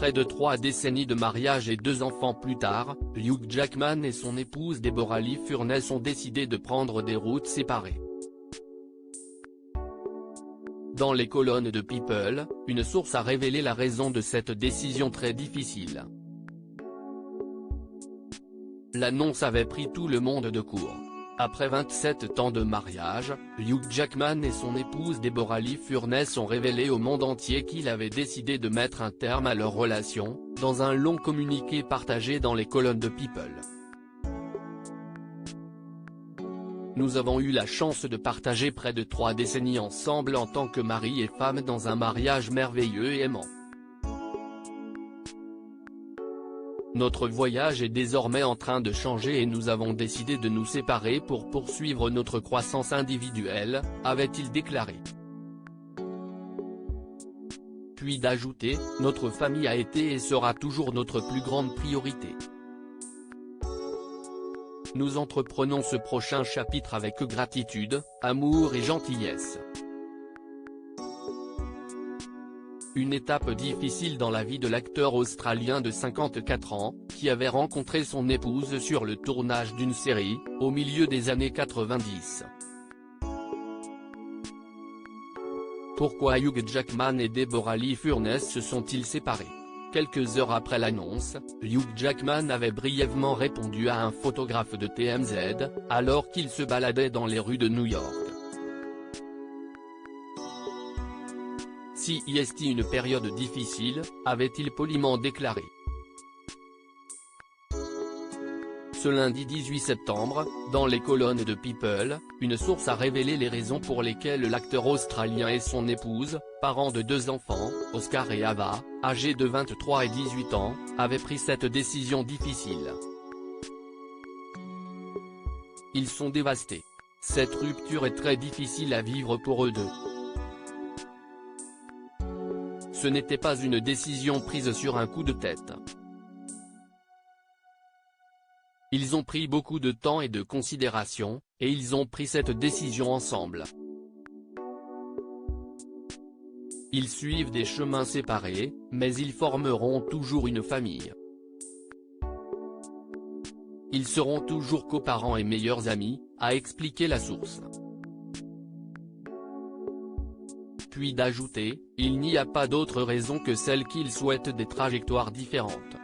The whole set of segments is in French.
Près de 3 décennies de mariage et 2 enfants plus tard, Hugh Jackman et son épouse Deborah Lee Furness ont décidé de prendre des routes séparées. Dans les colonnes de People, une source a révélé la raison de cette décision très difficile. L'annonce avait pris tout le monde de court. Après 27 ans de mariage, Hugh Jackman et son épouse Deborah Lee Furness ont révélé au monde entier qu'il avait décidé de mettre un terme à leur relation, dans un long communiqué partagé dans les colonnes de People. Nous avons eu la chance de partager près de 3 décennies ensemble en tant que mari et femme dans un mariage merveilleux et aimant. Notre voyage est désormais en train de changer et nous avons décidé de nous séparer pour poursuivre notre croissance individuelle, avait-il déclaré. Puis d'ajouter, notre famille a été et sera toujours notre plus grande priorité. Nous entreprenons ce prochain chapitre avec gratitude, amour et gentillesse. Une étape difficile dans la vie de l'acteur australien de 54 ans, qui avait rencontré son épouse sur le tournage d'une série, au milieu des années 90. Pourquoi Hugh Jackman et Deborah Lee Furness se sont-ils séparés? Quelques heures après l'annonce, Hugh Jackman avait brièvement répondu à un photographe de TMZ, alors qu'il se baladait dans les rues de New York. Si est une période difficile, avait-il poliment déclaré. Ce lundi 18 septembre, dans les colonnes de People, une source a révélé les raisons pour lesquelles l'acteur australien et son épouse, parents de 2 enfants, Oscar et Ava, âgés de 23 et 18 ans, avaient pris cette décision difficile. Ils sont dévastés. Cette rupture est très difficile à vivre pour eux deux. Ce n'était pas une décision prise sur un coup de tête. Ils ont pris beaucoup de temps et de considération, et ils ont pris cette décision ensemble. Ils suivent des chemins séparés, mais ils formeront toujours une famille. Ils seront toujours coparents et meilleurs amis, a expliqué la source. Puis d'ajouter, il n'y a pas d'autre raison que celle qu'ils souhaitent des trajectoires différentes.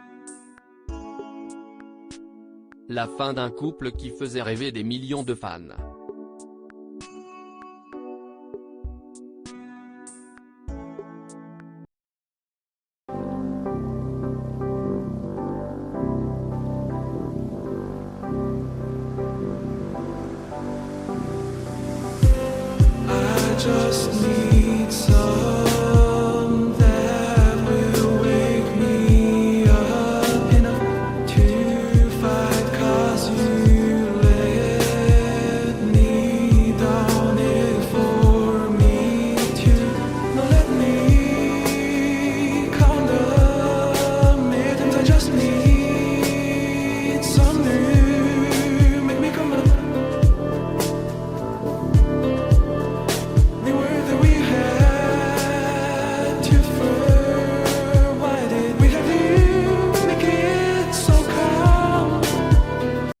La fin d'un couple qui faisait rêver des millions de fans. I just need some